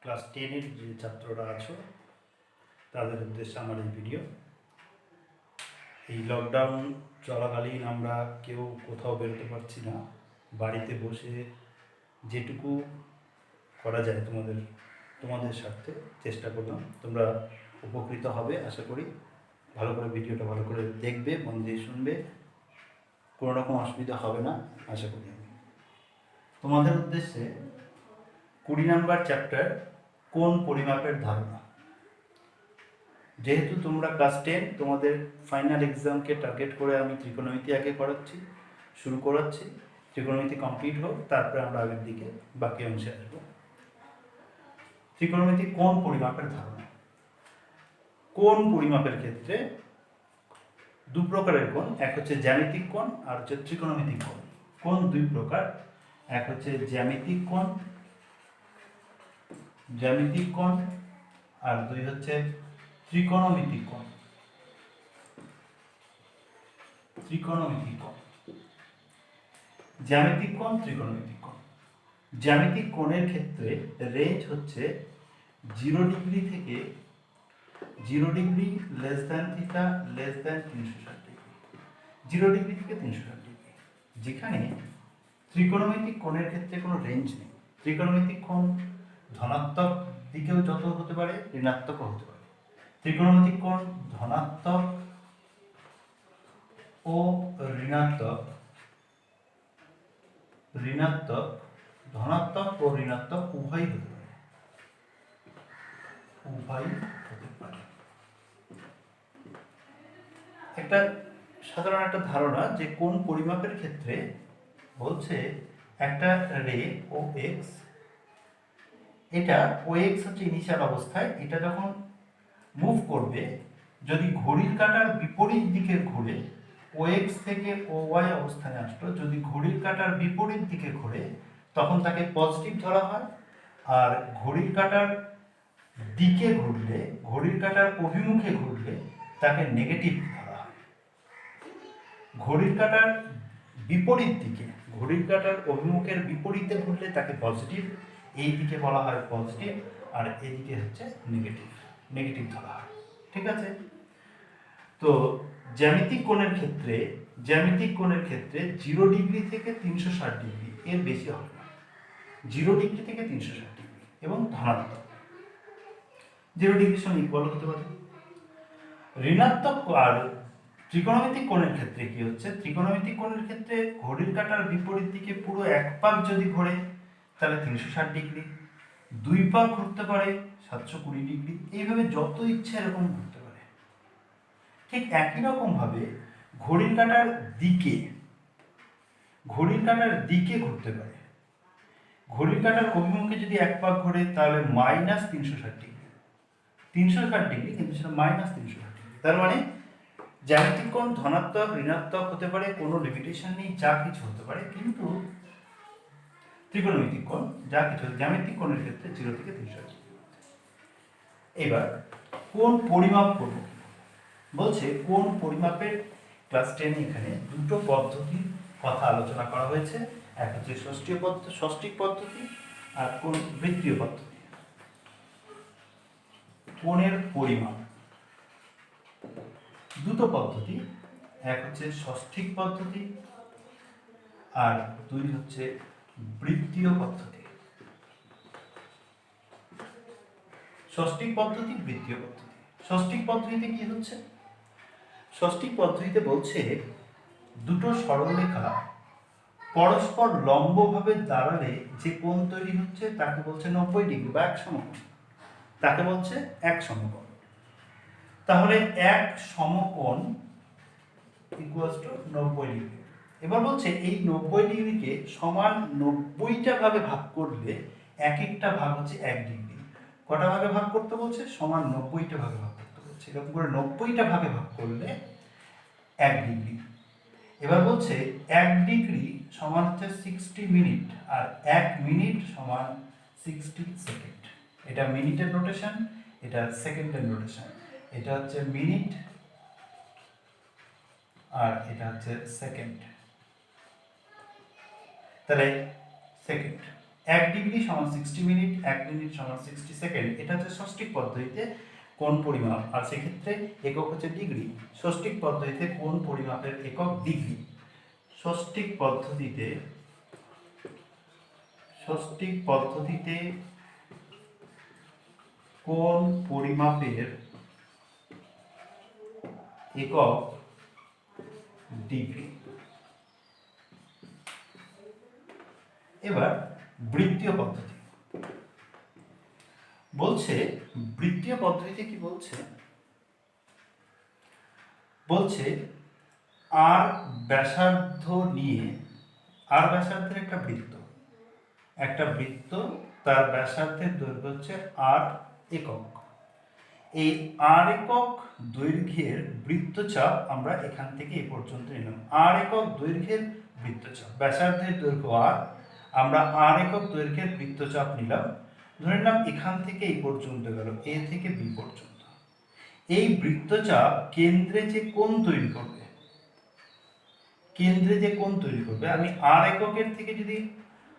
Class 10-এর যে ছাত্ররা আছো তাদের উদ্দেশ্যে আমার এই ভিডিও। এই লকডাউন চলাকালীন আমরা কেউ কোথাও বেরোতে পারছি না, বাড়িতে বসে যেটুকু করা যায় তোমাদের স্বার্থে চেষ্টা করলাম। তোমরা উপকৃত হবে আশা করি। ভালো করে ভিডিওটা ভালো করে দেখবে, মন দিয়ে শুনবে, কোনো রকম অসুবিধা হবে না আশা করি। আমি তোমাদের উদ্দেশ্যে 20 নম্বর চ্যাপ্টার কোণ পরিমাপের ধারণা। যেহেতু তোমরা ক্লাস 10, তোমাদের ফাইনাল এক্সামকে টার্গেট করে আমি ত্রিকোণমিতি আগে শুরু করাচ্ছি। ত্রিকোণমিতি কমপ্লিট হোক, তারপরে আমরা আগের দিকে বাকি অংশে আসবো। ত্রিকোণমিতি কোণ পরিমাপের ধারণা। কোণ পরিমাপের ক্ষেত্রে দু প্রকারের কোণ, এক হচ্ছে জ্যামিতিক কোণ আর হচ্ছে ত্রিকোণমিতিক কোণ। কোণ দুই প্রকার, এক হচ্ছে জ্যামিতিক কোণ আর দুই হচ্ছে ত্রিকোণমিতিক কোণ। জ্যামিতিক কোণ, ত্রিকোণমিতিক কোণ। জ্যামিতিক কোণের ক্ষেত্রে রেঞ্জ হচ্ছে 0 ডিগ্রি থেকে 0 degree less than theta less than 360 degree, 0 degree থেকে 360 ডিগ্রি। যেখানে ত্রিকোণমিতিক কোণের ক্ষেত্রে কোনো রেঞ্জ নেই। ত্রিকোণমিতিক কোণ ধনাত্মক দিকেও যত হতে পারে, ঋণাত্মকও হতে পারে। ত্রিকোণমিতিক কোণ ধনাত্মক ও ঋণাত্মক ধনাত্মক ও ঋণাত্মক উভয়ই হতে পারে। একটা সাধারণ একটা ধারণা যে কোণ পরিমাপের ক্ষেত্রে বলছে একটা রে ও এক্স, এটা ও এক্স হচ্ছে ইনিশিয়াল অবস্থায়, এটা যখন মুভ করবে, যদি ঘড়ির কাঁটার বিপরীত দিকে ঘুরে, ও এক্স থেকে ও ওয়াই অবস্থানে আসলো, যদি ঘড়ির কাঁটার বিপরীত দিকে ঘুরে তখন তাকে পজিটিভ ধরা হয়। আর ঘড়ির কাঁটার দিকে ঘুরলে, ঘড়ির কাঁটার অভিমুখে ঘুরলে তাকে নেগেটিভ ধরা হয়। ঘড়ির কাঁটার বিপরীত দিকে, ঘড়ির কাঁটার অভিমুখের বিপরীতে ঘুরলে তাকে পজিটিভ, এই দিকে বলা হয় পজিটিভ, আর এদিকে হচ্ছে নেগেটিভ ধরা হয়। ঠিক আছে? তো জ্যামিতিক কোণের ক্ষেত্রে 0 ডিগ্রি থেকে 360 ডিগ্রি, এর বেশি হবে না। 0 ডিগ্রি থেকে 360 ডিগ্রি এবং ধনাত্মক 0 ডিগ্রির সঙ্গে ইকুয়াল হতে পারে। ঋণাত্মক আর ত্রিকোণমিতিক কোণের ক্ষেত্রে কি হচ্ছে, ত্রিকোণমিতিক কোণের ক্ষেত্রে ঘড়ির কাঁটার বিপরীত দিকে পুরো এক পাক যদি ঘোরে তাহলে 360 ডিগ্রি, 2 পাক ঘুরতে পারে 720 ডিগ্রি, এইভাবে যত ইচ্ছে এরকম ঘুরতে পারে। ঠিক একই রকম ভাবে ঘড়ির কাঁটার দিকে ঘুরতে পারে। ঘড়ির কাঁটার অভিমুখে যদি এক পাক ঘোরে তাহলে -360 ডিগ্রি, 360 ডিগ্রি কিন্তু সেটা -360 ডিগ্রি। তার মানে জ্যামিতিক কোণ ধনাত্মক ঋণাত্মক হতে পারে, কোনো লিমিটেশন নেই, যা কিছু হতে পারে। কিন্তু ত্রিকোণমিতিক কোণ যা কিছু, জ্যামিতিক কোণের ক্ষেত্রে 0 থেকে 360 ডিগ্রি। এবার কোণ পরিমাপ করব বলছে, কোণ পরিমাপের ক্লাস 10 এখানে দুটো পদ্ধতির কথা আলোচনা করা হয়েছে। এক হচ্ছে ষষ্ঠিক পদ্ধতি আর কোণ বৃত্তীয় পদ্ধতি। কোণের পরিমাপ দুটো পদ্ধতি, এক হচ্ছে ষষ্ঠিক পদ্ধতি আর দুই হচ্ছে বৃত্তীয় পদ্ধতি। ষষ্ঠিক পদ্ধতি, বৃত্তীয় পদ্ধতি। ষষ্ঠিক পদ্ধতিতে কি হচ্ছে, ষষ্ঠিক পদ্ধতিতে বলছে দুটো সরলরেখা পরস্পর লম্বভাবে দাঁড়ালে যে কোণ তৈরি হচ্ছে তাকে বলছে 90 ডিগ্রি বা এক সমকোণ, তাকে বলছে এক সমকোণ। তাহলে এক সমকোণ ইকুয়ালস টু 90 ডিগ্রি। এবার বলছে এই 90 ডিগ্রিকে সমান 90টা ভাগে ভাগ করলে এক একটা ভাগ হচ্ছে 1 ডিগ্রি। কটা ভাগে ভাগ করতে বলছে, সমান 90টা ভাগে ভাগ করতে বলছে। এরকম করে 90টা ভাগে ভাগ করলে 1 ডিগ্রি। এবার বলছে 1 ডিগ্রি সমান হচ্ছে 60 মিনিট আর 1 মিনিট সমান 60 সেকেন্ড। এটা মিনিটের নোটেশন, এটা সেকেন্ডের নোটেশন। এটা হচ্ছে মিনিট আর এটা হচ্ছে সেকেন্ড। তাহলে সেকেন্ড 1 ডিগ্রি সমান 60 মিনিট, 1 মিনিট সমান 60 সেকেন্ড। এটা হচ্ছে ষষ্ঠিক পদ্ধতিতে কোণ পরিমাপ, আর সেক্ষেত্রে একক হচ্ছে ডিগ্রি। ষষ্ঠিক পদ্ধতিতে কোণ পরিমাপের একক ডিগ্রি। ষষ্ঠিক পদ্ধতিতে কোণ পরিমাপের একক ডিগ্রি। এবার বৃত্তীয় পদ্ধতি বলছে, বৃত্তীয় পদ্ধতিতে কি বলছে, বলছে আর ব্যাসার্ধ নিয়ে, আর ব্যাসার্ধের একটা বৃত্ত তার ব্যাসার্ধের দৈর্ঘ্য হচ্ছে আর একক। এই আর একক দৈর্ঘ্যের বৃত্তচাপ আমরা এখান থেকে এই পর্যন্ত নিলাম। আর একক দৈর্ঘ্যের বৃত্তচাপ, ব্যাসার্ধের দৈর্ঘ্য আর, আমরা আর একক দৈর্ঘ্যের বৃত্তচাপ নিলাম, ধরে নিলাম এখান থেকে এই পর্যন্ত গেল, এ থেকে বি পর্যন্ত। এই বৃত্তচাপ কেন্দ্রে যে কোণ তৈরি করবে, আমি আর এককের থেকে যদি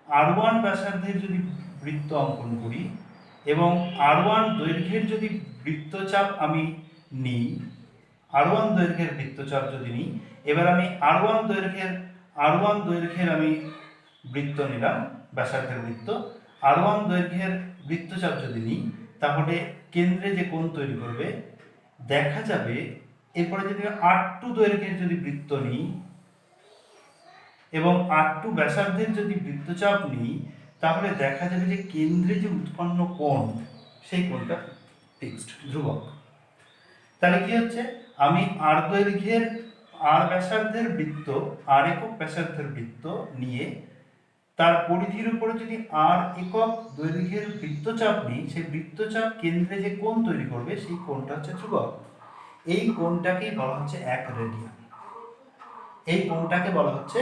R1 ব্যাসার্ধের যদি বৃত্ত অঙ্কন করি এবং R1 দৈর্ঘ্যের যদি বৃত্তচাপ আমি নিই, R1 দৈর্ঘ্যের বৃত্তচাপ যদি নিই, এবার আমি R1 দৈর্ঘ্যের আমি বৃত্ত নিলাম, ব্যাসার্ধের বৃত্ত, R1 দৈর্ঘ্যের বৃত্তচাপ যদি নিই, তাহলে কেন্দ্রে যে কোণ তৈরি করবে দেখা যাবে। এরপরে যদি R2 দৈর্ঘ্যের যদি বৃত্ত নিই এবং R2 ব্যাসার্ধের যদি বৃত্তচাপ নিই, তাহলে দেখা যাবে যে কেন্দ্রে যে উৎপন্ন কোণ, সেই কোণটা ফিক্সড, ধ্রুবক। তাহলে কি হচ্ছে, আমি আর ব্যাসার্ধের বৃত্ত, আর একক ব্যাসার্ধের বৃত্ত নিয়ে তার পরিধির উপরে যদি আর একক দৈর্ঘ্যের বৃত্তচাপ নিই, সেই বৃত্তচাপ কেন্দ্রে যে কোণ তৈরি করবে সেই কোণটা হচ্ছে ধ্রুবক। এই কোণটাকেই বলা হচ্ছে 1 রেডিয়ান। এই কোণটাকে বলা হচ্ছে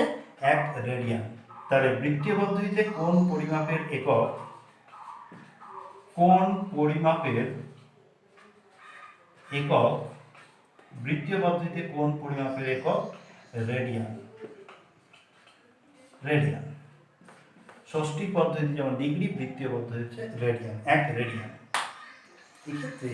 1 রেডিয়ান। তাহলে বৃত্তীয় পদ্ধতিতে কোণ পরিমাপের একক, বৃত্তীয় পদ্ধতিতে কোণ পরিমাপের একক রেডিয়ান। ষষ্ঠী পদ্ধতি যেমন ডিগ্রি, বৃত্তীয় পদ্ধতি হচ্ছে রেডিয়ান, 1 রেডিয়ান। এক্ষেত্রে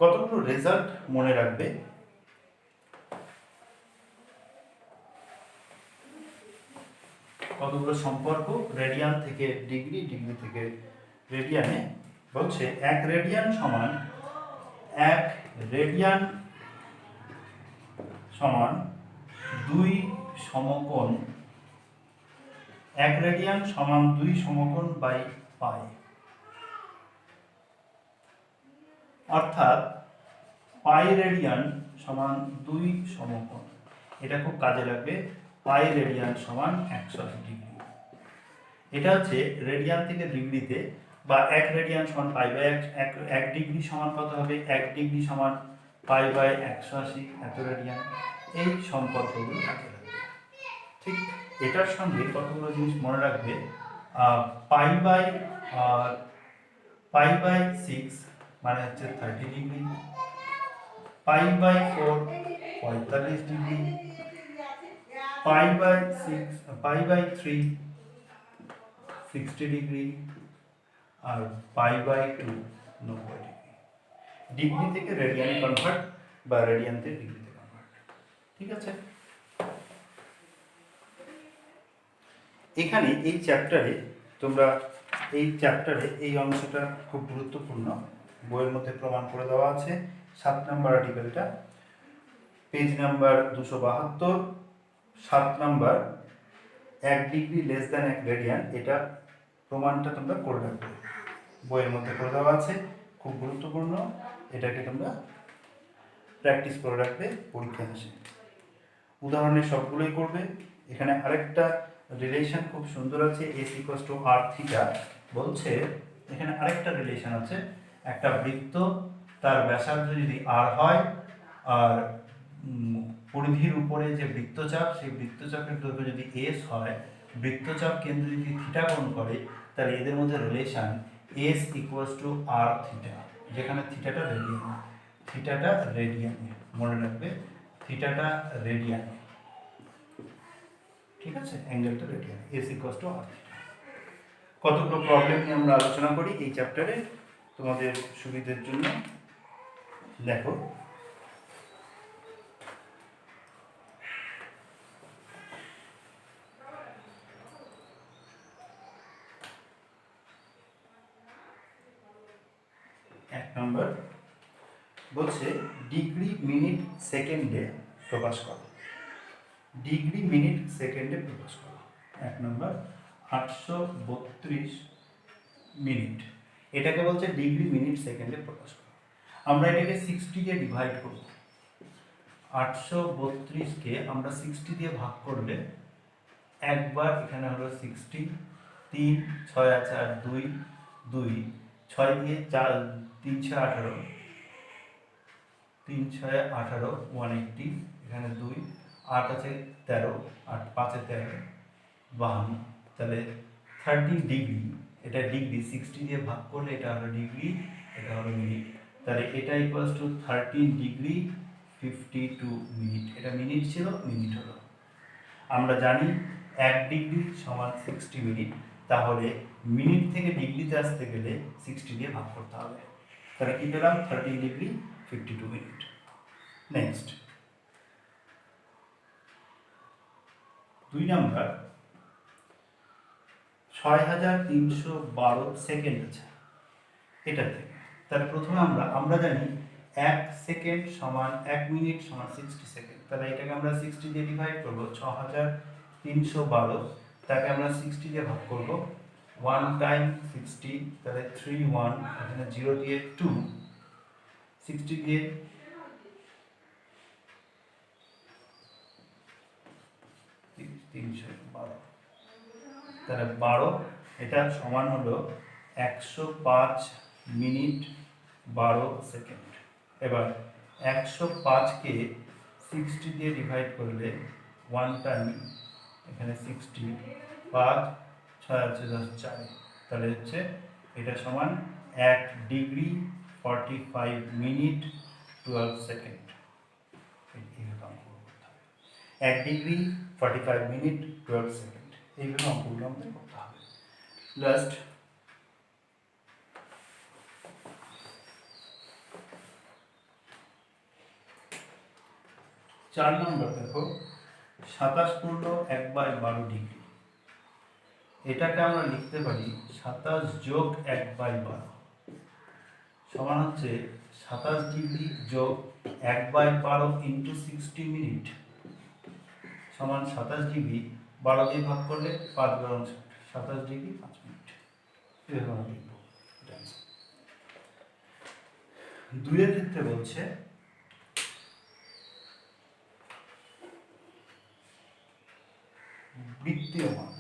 কতগুলো রেজাল্ট মনে রাখবে। কতগুলো সম্পর্ক রেডিয়ান থেকে ডিগ্রি, ডিগ্রি থেকে রেডিয়ানে। বলছে 1 রেডিয়ান সমান 2 সমকোণ, 1 রেডিয়ান সমান 2 সমকোণ বাই পাই। অর্থাৎ পাই রেডিয়ান সমান 2 সমকোণ। এটা খুব কাজে লাগবে। পাই রেডিয়ান সমান 180 ডিগ্রি। এটা হচ্ছে রেডিয়ান থেকে ডিগ্রিতে, বা 1 রেডিয়ান সমান পাই বাই 1 ডিগ্রি সমান কত হবে, 1 ডিগ্রি সমান পাই বাই 180 এত রেডিয়ান। এই সম্পর্কগুলো কাজে লাগবে। ঠিক এটার সঙ্গে কতগুলো জিনিস মনে রাখবে। পাই বাই 6 মানে হচ্ছে 30 degree, pi by 4 45 degree, pi by 3 60 degree, আর পাই বাই 2 90 ডিগ্রি। ডিগ্রি থেকে রেডিয়ানে কনভার্ট বা রেডিয়ান থেকে ডিগ্রিতে কনভার্ট। ঠিক আছে, এখানে এই চ্যাপ্টারে এই অংশটা খুব গুরুত্বপূর্ণ। বইয়ের মধ্যে প্রমাণ করে দেওয়া আছে। 7 নম্বর আর্টিকেলটা, পেজ নাম্বার 272, 7 নম্বর, 1 ডিগ্রি লেস দ্যান 1 রেডিয়ান। এটা প্রমাণটা তোমরা করে রাখবে, বইয়ের মধ্যে করে দেওয়া আছে, খুব গুরুত্বপূর্ণ। এটাকে তোমরা প্র্যাকটিস করে রাখবে, পরীক্ষা আসে উদাহরণের সবগুলোই করবে। এখানে আরেকটা রিলেশন খুব সুন্দর আছে, S = r থিটা। বলছে এখানে আরেকটা রিলেশন আছে, একটা বৃত্ত তার ব্যাসার্ধ যদি r হয়, আর পরিধির উপরে যে বৃত্তচাপ, সেই বৃত্তচাপের দৈর্ঘ্য যদি s হয়, বৃত্তচাপ কেন্দ্র যদি থিটা কোণ করে তাহলে এদের মধ্যে relation S equals to R theta, যেখানে থিটাটা রেডিয়ানে, মনে রাখবে থিটাটা রেডিয়ানে, ঠিক আছে, অ্যাঙ্গেলটা রেডিয়ানে, S equals to R theta. কতগুলো প্রবলেম নিয়ে আমরা আলোচনা করি এই চ্যাপ্টারে তোমাদের সুবিধার জন্য। দেখো এক নম্বর বলছে ডিগ্রি মিনিট সেকেন্ডে প্রকাশ করো, ডিগ্রি মিনিট সেকেন্ডে প্রকাশ করো। এক নম্বর 832 মিনিট, এটাকে বলছে ডিগ্রি মিনিট সেকেন্ডে প্রকাশ করো। আমরা এটাকে 60 দিয়ে ডিভাইড করব। 832কে আমরা 60 দিয়ে ভাগ করলে একবার এখানে হলো 60, 3 6 আছে আর 2 2 6 দিয়ে 4 3 6 18, 3 6 18 180, এখানে 2 8 আছে 13, 8 5 13 52, তাহলে 13 ডিগ্রি, এটা ডিগ্রি 60 দিয়ে ভাগ করলে এটা হলো ডিগ্রি, এটা হলো মিনিট, তাহলে এটা ইকুয়ালস টু 13 ডিগ্রি 52 মিনিট। এটা মিনিট ছিল, মিনিট হলো। আমরা জানি 1 ডিগ্রি সমান 60 মিনিট, তাহলে মিনিট থেকে ডিগ্রিতে আসতে গেলে 60 দিয়ে ভাগ করতে হবে, তাহলে কি পেলাম 13 degree 52 minute. Next 2 number 6312 second আছে এটা থেকে, তাহলে প্রথমে আমরা জানি 1 সেকেন্ড সমান 1 মিনিট সমান 60 সেকেন্ড, তাহলে এটাকে আমরা 60 দিয়ে ডিভাইড করব। 6312 তাকে আমরা 60 দিয়ে ভাগ করব, 1 টাইম 60, তাহলে 3 1, এখানে 0 দিয়ে 2, 60 দিয়ে 312, তাহলে 12, এটা সমান হলো 105 মিনিট 12 সেকেন্ড। এবার 105কে 60 দিয়ে ডিভাইড করলে 1 টাইম, এখানে 60, 5 6 আছে 10 4, তাহলে হচ্ছে এটা সমান 1 degree 45 minute 12 second. 1 degree 45 minute 12 second, এইভাবে অঙ্কগুলো আমাদের করতে হবে। লাস্ট 4 নম্বর দেখো 27.1/12 ডিগ্রি, এটাকে আমরা লিখতে পারি 27 যোগ 1/12 সমান হচ্ছে 27 ডিগ্রি যোগ 1/12 ইন্টু 60 মিনিট সমান 27 ডিগ্রি 12 দিয়ে ভাগ করলে 5 12 27 ডিগ্রি 5 মিনিট। এভাবে আমরা লিখব। দুইয়ের ক্ষেত্রে বলছে বৃত্তীয় মান,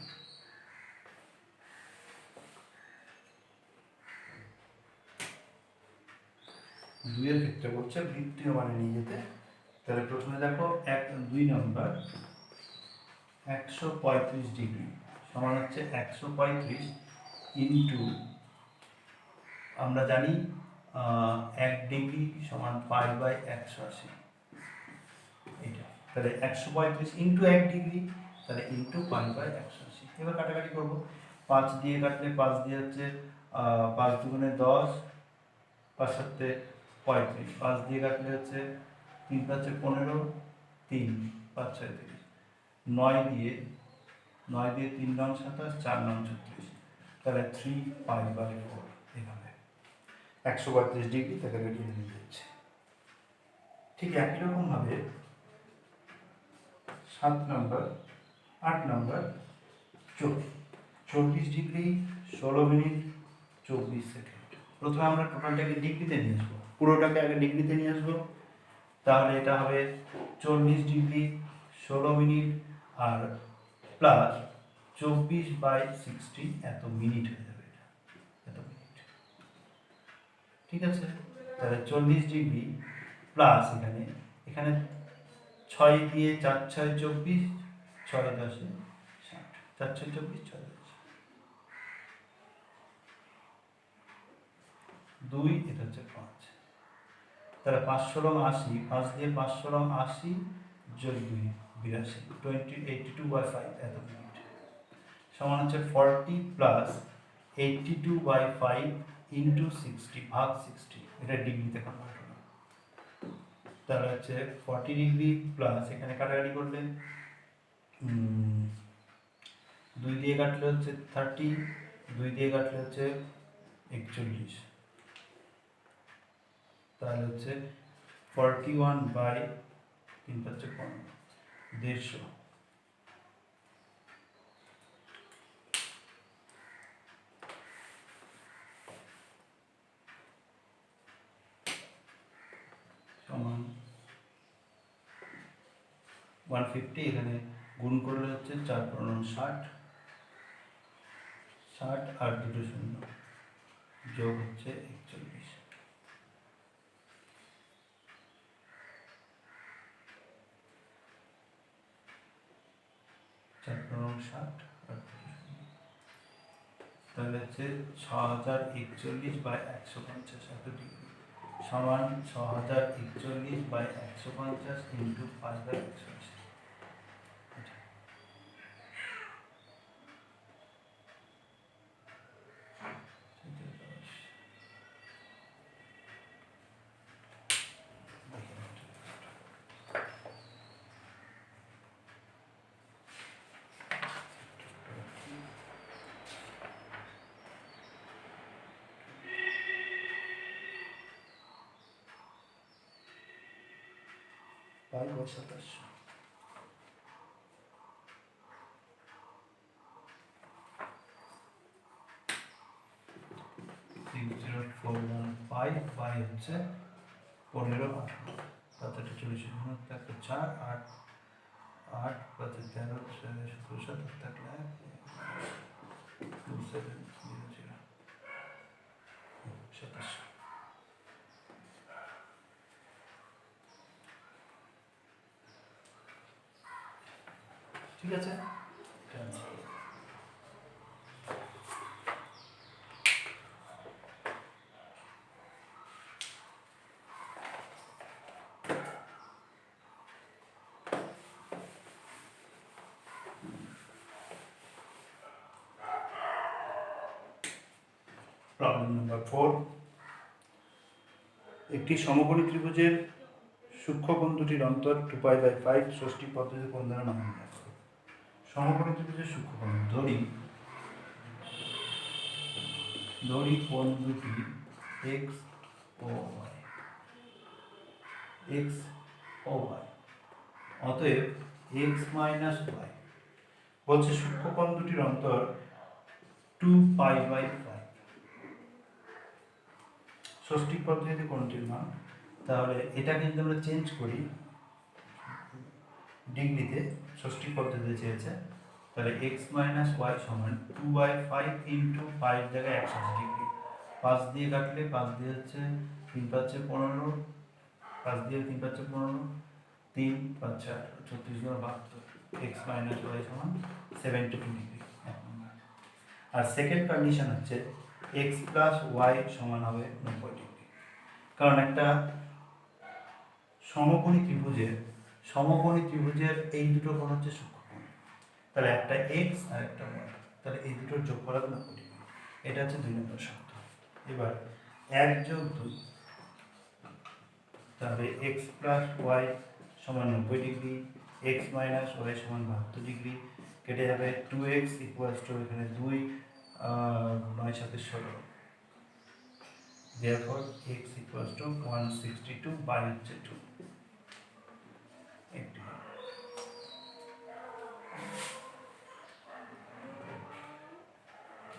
দুইয়ের ক্ষেত্রে বলছে বৃত্তীয় মানে নিয়ে যেতে, তাহলে প্রথমে দেখো 2 নম্বর 135 ডিগ্রি সমান হচ্ছে 135 ইন্টু, আমরা জানি 1 ডিগ্রি সমান π/180, এটা তাহলে 135 ইন্টু 1 ডিগ্রি, তাহলে ইন্টু π/180। এবার কাটাকাটি করবো, 5 দিয়ে কাটলে 5 দিয়ে হচ্ছে 5 দুগুণে 10, 5 সাথে 35, 5 দিয়ে কাটলে হচ্ছে 3 5 15, 3 5 6 30, 9 দিয়ে 3 9 27, 4 9 36, তাহলে 3π/4, এভাবে 132 ডিগ্রি তাকে রেডিয়ানে নিয়ে যাচ্ছে। ঠিক একই রকম ভাবে 7 নম্বর 8 নম্বর 40 ডিগ্রি 16 মিনিট 24 সেকেন্ড। প্রথমে আমরা টোটালটাকে ডিগ্রিতে নিয়ে আসবো, পুরোটাকে আগে ডিগ্রিতে নিয়ে আসবো, তাহলে এটা হবে 40 ডিগ্রি 16 মিনিট আর প্লাস 24/60 এত মিনিট হয়ে যাবে, এটা এত মিনিট, ঠিক আছে। তাহলে 40 ডিগ্রি প্লাস এখানে 6 দিয়ে 4 6 24, 6 10 60, 4×4 = 46। 2 এটা হচ্ছে 5, তাহলে 5×16 = 80, 5 দিয়ে 5×80 যোগ 2 82, 82/5 এত মিনিট সমান হচ্ছে 40 প্লাস 82/5 ইন্টু 60 ভাগ 60, এটা ডিগ্রিতে কনভার্ট হলো। তাহলে হচ্ছে 40 ডিগ্রি প্লাস এখানে কাটাকাটি করলে 2 দিয়ে কাটলে হচ্ছে 30, 2 দিয়ে কাটলে হচ্ছে 41, তাহলে হচ্ছে 41/3/15 সমান 150, এখানে গুণ করলে হচ্ছে 4×60, 60 আর 2 শূন্য যোগ হচ্ছে 41। তাহলে হচ্ছে 6041/150 এত ডিগ্রি সমান 6041/150 ইন্টু 5/180। পাই 27। 60415 পাই হচ্ছে 15, 7 40 একটা 4 8 8 5 13 17 17 27। ঠিক আছে, প্রবলেম নাম্বার 4। একটি সমকোণী ত্রিভুজের সূক্ষ্মকোণ দুটির অন্তর 2π/5 ষষ্ঠী পদ্ধতিতে কোণ দ্বারা নামানো যায়। সমকোণী ত্রিভুজের সূক্ষ্মকোণ ধরি কোণ দুটি x ও y, x ও y, অতএব x মাইনাস y বলছে সূক্ষ্মকোণ দুটির অন্তর 2π/5 ষষ্ঠী পদ্ধতিতে কোণটির মান। তাহলে এটা কিন্তু আমরা চেঞ্জ করি ডিগ্রিতে, ষষ্ঠী পদ্ধতিতে চেয়েছে, তাহলে x মাইনাস y সমান 2/5 ইন্টু 5 জায়গায় 180 ডিগ্রি, 5 দিয়ে কাটলে 5 দিয়ে হচ্ছে 3×5 = 15, 5 দিয়ে 3×5 = 15, 3 5 4 36×72, x মাইনাস y সমান 72 ডিগ্রি। আর সেকেন্ড কন্ডিশন হচ্ছে x প্লাস y সমান হবে 90 ডিগ্রি, কারণ একটা সমকোণী ত্রিভুজের এই দুটো কোণ হচ্ছে সূক্ষ্মকোণ, তাহলে একটা x আর একটা y, তাহলে এই দুটোর যোগফল হবে 90 ডিগ্রি। এটা হচ্ছে 2 নম্বর শর্ত। এবার 1+2, তাহলে x প্লাস y সমান 90 ডিগ্রি, x মাইনাস y সমান 72 ডিগ্রি, কেটে যাবে 2x এখানে 2 9 7 16, therefore x 162 হচ্ছে 2।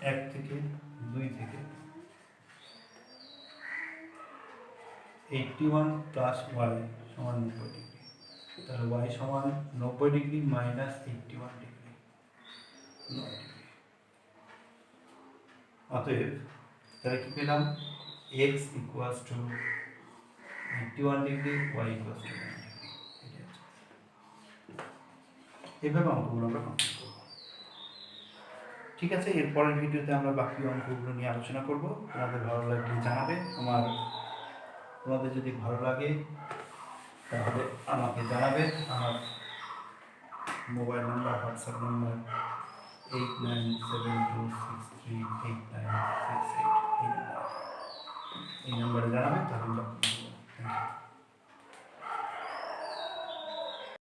এক থেকে 2 থেকে 81 প্লাস y সমান 90 ডিগ্রি, তাহলে y সমান 90 ডিগ্রি মাইনাস 81 ডিগ্রি, 9 ডিগ্রি। অতএব তাহলে কি পেলাম, x 81 ডিগ্রি, y 9 ডিগ্রি। এভাবে অঙ্কগুলো আমরা কমপ্লিট করব। ঠিক আছে, এরপরের ভিডিওতে আমরা বাকি অঙ্কগুলো নিয়ে আলোচনা করব। তোমাদের ভালো লাগলে জানাবে। তোমাদের যদি ভালো লাগে তাহলে আমাকে জানাবে। আমার মোবাইল নাম্বার, হোয়াটসঅ্যাপ নাম্বার 8972638968, এই নাম্বারে জানাবে, তাহলে থ্যাংক ইউ।